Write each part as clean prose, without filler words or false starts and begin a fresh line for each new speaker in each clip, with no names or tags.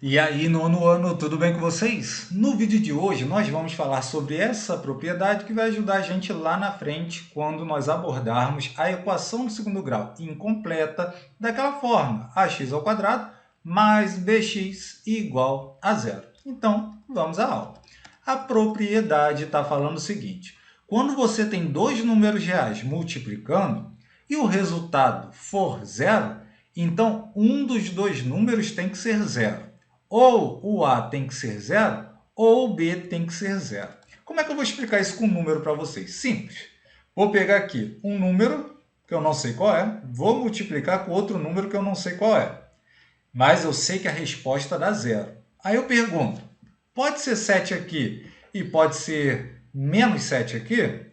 E aí, nono ano, tudo bem com vocês? No vídeo de hoje, nós vamos falar sobre essa propriedade que vai ajudar a gente lá na frente quando nós abordarmos a equação do segundo grau incompleta daquela forma, ax ao quadrado mais bx igual a zero. Então, vamos à aula. A propriedade está falando o seguinte: quando você tem dois números reais multiplicando e o resultado for zero, então um dos dois números tem que ser zero. Ou o A tem que ser zero, ou o B tem que ser zero. Como é que eu vou explicar isso com um número para vocês? Simples. Vou pegar aqui um número, que eu não sei qual é, vou multiplicar com outro número que eu não sei qual é. Mas eu sei que a resposta dá zero. Aí eu pergunto, pode ser 7 aqui e pode ser menos 7 aqui?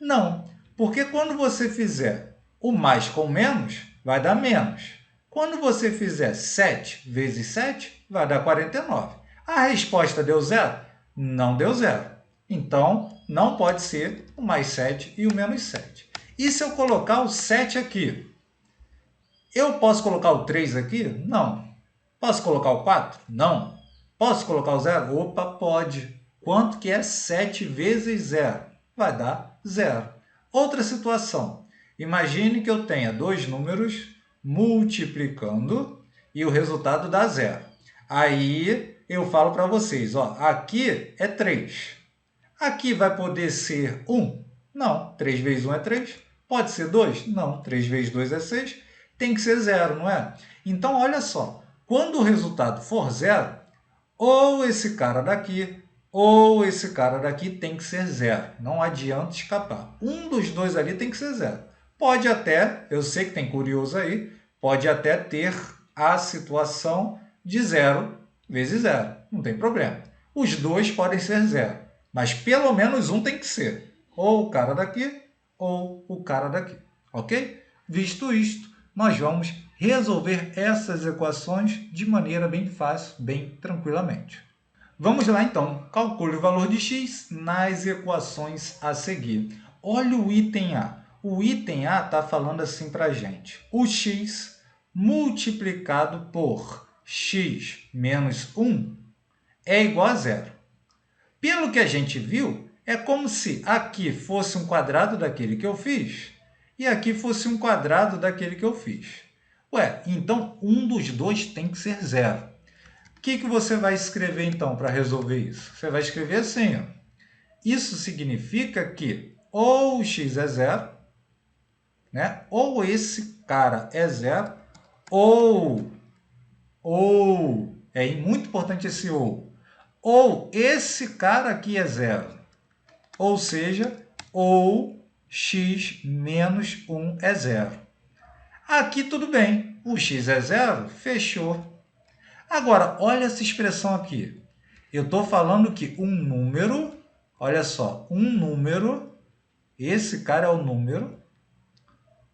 Não, porque quando você fizer o mais com menos, vai dar menos. Quando você fizer 7 vezes 7, vai dar 49. A resposta deu zero? Não deu zero. Então, não pode ser o mais 7 e o menos 7. E se eu colocar o 7 aqui? Eu posso colocar o 3 aqui? Não. Posso colocar o 4? Não. Posso colocar o 0? Opa, pode. Quanto que é 7 vezes 0? Vai dar 0. Outra situação. Imagine que eu tenha dois números multiplicando e o resultado dá 0. Aí eu falo para vocês, ó, aqui é 3. Aqui vai poder ser 1? Não. 3 vezes 1 é 3. Pode ser 2? Não. 3 vezes 2 é 6. Tem que ser 0, não é? Então, olha só. Quando o resultado for 0, ou esse cara daqui, ou esse cara daqui tem que ser 0. Não adianta escapar. Um dos dois ali tem que ser 0. Pode até, eu sei que tem curioso aí, pode até ter a situação de 0 vezes 0. Não tem problema. Os dois podem ser 0, mas pelo menos um tem que ser. Ou o cara daqui, ou o cara daqui. Ok? Visto isto, nós vamos resolver essas equações de maneira bem fácil, bem tranquilamente. Vamos lá então, calcule o valor de x nas equações a seguir. Olha o item A. O item A está falando assim para a gente. O x multiplicado por x menos 1 é igual a zero. Pelo que a gente viu, é como se aqui fosse um quadrado daquele que eu fiz e aqui fosse um quadrado daquele que eu fiz. Ué, então um dos dois tem que ser zero. O que você vai escrever então para resolver isso? Você vai escrever assim, ó. Isso significa que ou o x é zero, né? Ou esse cara é zero, ou é muito importante esse ou esse cara aqui é zero. Ou seja, ou x menos 1 é zero. Aqui tudo bem, o x é zero, fechou. Agora, olha essa expressão aqui. Eu estou falando que um número, olha só, um número, esse cara é o número,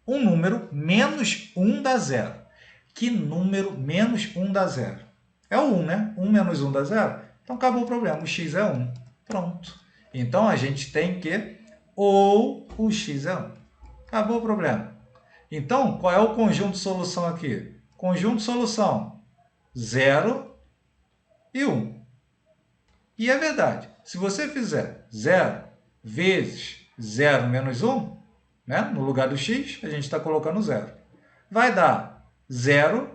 um número menos 1 dá zero. Que número menos 1 dá zero? É o 1, né? 1 menos 1 dá zero? Então acabou o problema, o x é 1. Pronto. Então a gente tem que ou o x é 1. Acabou o problema. Então, qual é o conjunto de solução aqui? Conjunto de solução 0 e 1. E é verdade, se você fizer 0 vezes 0 menos 1, né? No lugar do x, a gente está colocando 0. Vai dar 0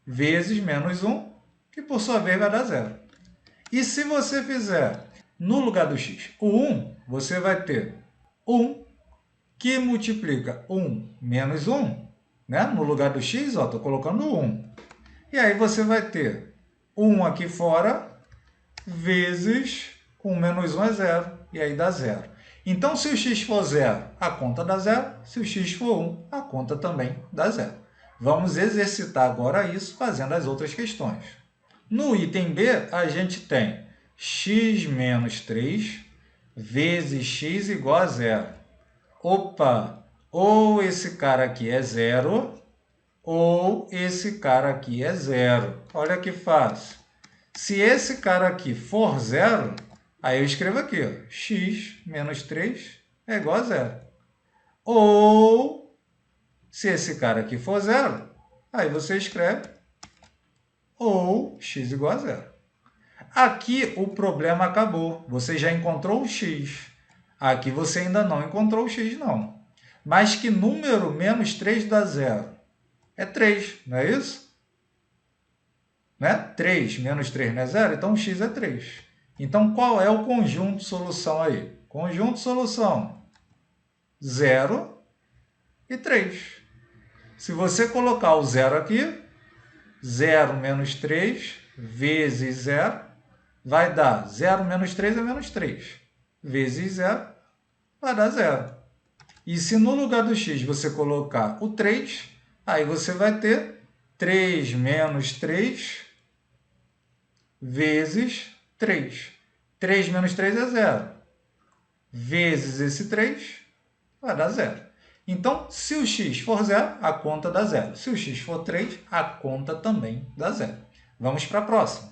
vezes menos 1, que por sua vez vai dar 0. E se você fizer no lugar do x o 1, você vai ter 1 que multiplica 1 menos 1, né? No lugar do x, estou colocando 1. E aí você vai ter 1 aqui fora vezes 1 menos 1 é 0, e aí dá 0. Então, se o x for 0, a conta dá 0. Se o x for 1, a conta também dá 0. Vamos exercitar agora isso fazendo as outras questões. No item B, a gente tem x menos 3 vezes x igual a 0. Opa! Ou esse cara aqui é 0, ou esse cara aqui é 0. Olha que fácil. Se esse cara aqui for 0, aí eu escrevo aqui, ó, x menos 3 é igual a 0. Ou, se esse cara aqui for 0, aí você escreve ou x igual a zero. Aqui o problema acabou. Você já encontrou o x. Aqui você ainda não encontrou o x, não. Mas que número menos 3 dá zero? É 3, não é isso? Né? 3 menos 3 não é zero? Então o x é 3. Então qual é o conjunto de solução aí? Conjunto de solução 0 e 3. Se você colocar o zero aqui, 0 menos 3 vezes 0 vai dar 0 menos 3 é menos 3. Vezes 0 vai dar 0. E se no lugar do x você colocar o 3, aí você vai ter 3 menos 3 vezes 3. 3 menos 3 é 0. Vezes esse 3 vai dar 0. Então, se o x for 0, a conta dá 0. Se o x for 3, a conta também dá 0. Vamos para a próxima.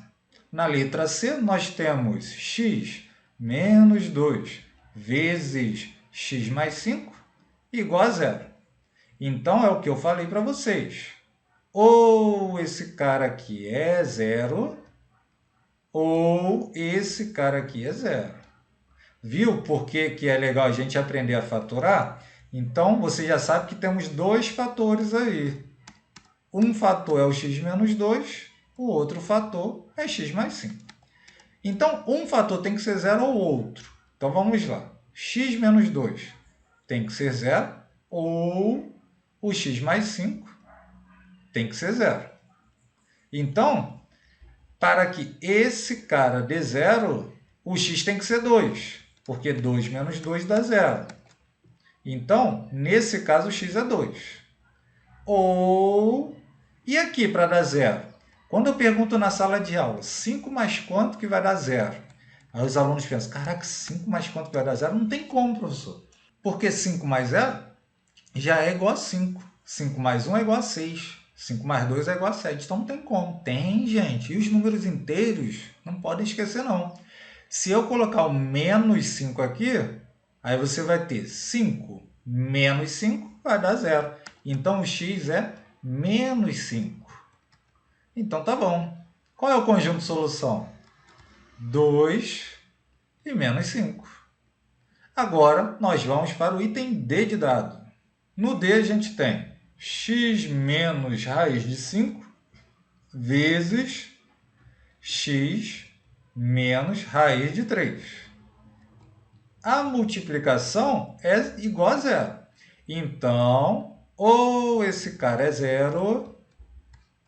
Na letra C, nós temos x menos 2 vezes x mais 5 igual a 0. Então, é o que eu falei para vocês. Ou esse cara aqui é 0, ou esse cara aqui é 0. Viu por que é legal a gente aprender a fatorar? Então, você já sabe que temos dois fatores aí. Um fator é o x menos 2, o outro fator é x mais 5. Então, um fator tem que ser 0 ou outro. Então, vamos lá. X menos 2 tem que ser 0 ou o x mais 5 tem que ser 0. Então, para que esse cara dê 0, o x tem que ser 2, porque 2 menos 2 dá 0. Então, nesse caso, o x é 2. Ou... E aqui, para dar 0? Quando eu pergunto na sala de aula, 5 mais quanto que vai dar 0? Aí os alunos pensam, caraca, 5 mais quanto que vai dar 0? Não tem como, professor. Porque 5 mais 0 já é igual a 5. 5 mais 1 é igual a 6. 5 mais 2 é igual a 7. Então, não tem como. Tem, gente. E os números inteiros, não podem esquecer, não. Se eu colocar o menos 5 aqui... Aí você vai ter 5 menos 5 vai dar 0. Então, o x é menos 5. Então, tá bom. Qual é o conjunto de solução? 2 e menos 5. Agora, nós vamos para o item D de dado. No D, a gente tem x menos raiz de 5 vezes x menos raiz de 3. A multiplicação é igual a 0. Então, ou esse cara é 0,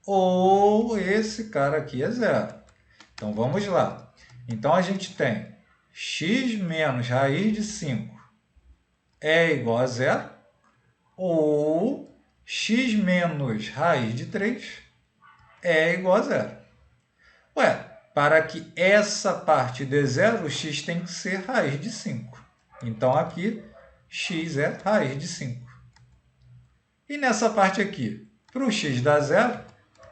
ou esse cara aqui é 0. Então, vamos lá. Então, a gente tem x menos raiz de 5 é igual a 0, ou x menos raiz de 3 é igual a 0. Ué, para que essa parte dê 0, o x tem que ser raiz de 5. Então, aqui, x é raiz de 5. E nessa parte aqui, para o x dar 0,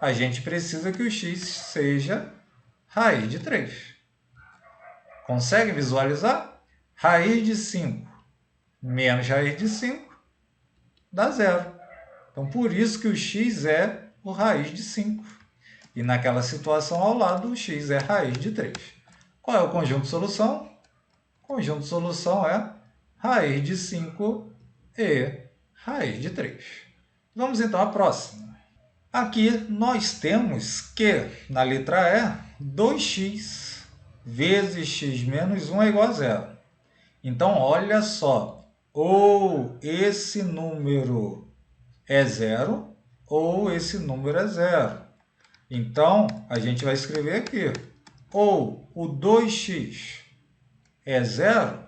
a gente precisa que o x seja raiz de 3. Consegue visualizar? Raiz de 5 menos raiz de 5 dá 0. Então, por isso que o x é o raiz de 5. E naquela situação ao lado, o x é raiz de 3. Qual é o conjunto de solução? O conjunto de solução é raiz de 5 e raiz de 3. Vamos então à próxima. Aqui nós temos que, na letra E, 2x vezes x menos 1 é igual a 0. Então, olha só, ou esse número é 0, ou esse número é 0. Então, a gente vai escrever aqui, ou o 2x é 0,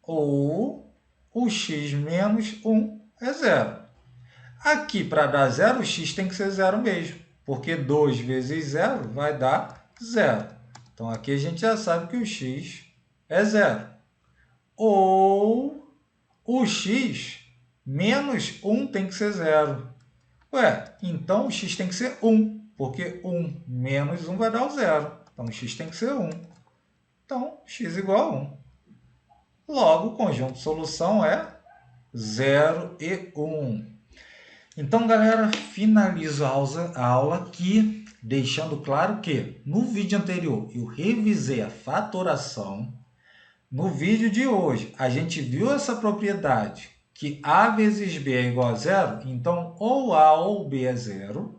ou o x menos 1 é 0. Aqui, para dar 0, o x tem que ser 0 mesmo, porque 2 vezes 0 vai dar 0. Então, aqui a gente já sabe que o x é 0. Ou o x menos 1 tem que ser 0. Ué, então o x tem que ser 1. Porque 1 menos 1 vai dar o 0. Então, o x tem que ser 1. Então, x igual a 1. Logo, o conjunto de solução é 0 e 1. Então, galera, finalizo a aula aqui. Deixando claro que no vídeo anterior eu revisei a fatoração. No vídeo de hoje, a gente viu essa propriedade que A vezes B é igual a zero, então ou A ou B é zero.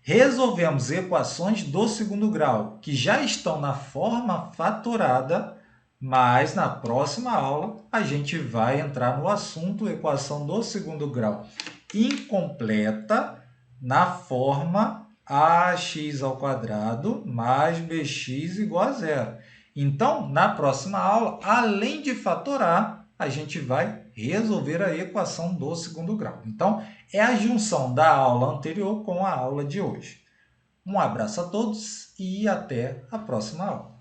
Resolvemos equações do segundo grau, que já estão na forma fatorada, mas na próxima aula a gente vai entrar no assunto equação do segundo grau incompleta na forma ax² mais bx igual a zero. Então, na próxima aula, além de fatorar, a gente vai resolver a equação do segundo grau. Então, é a junção da aula anterior com a aula de hoje. Um abraço a todos e até a próxima aula.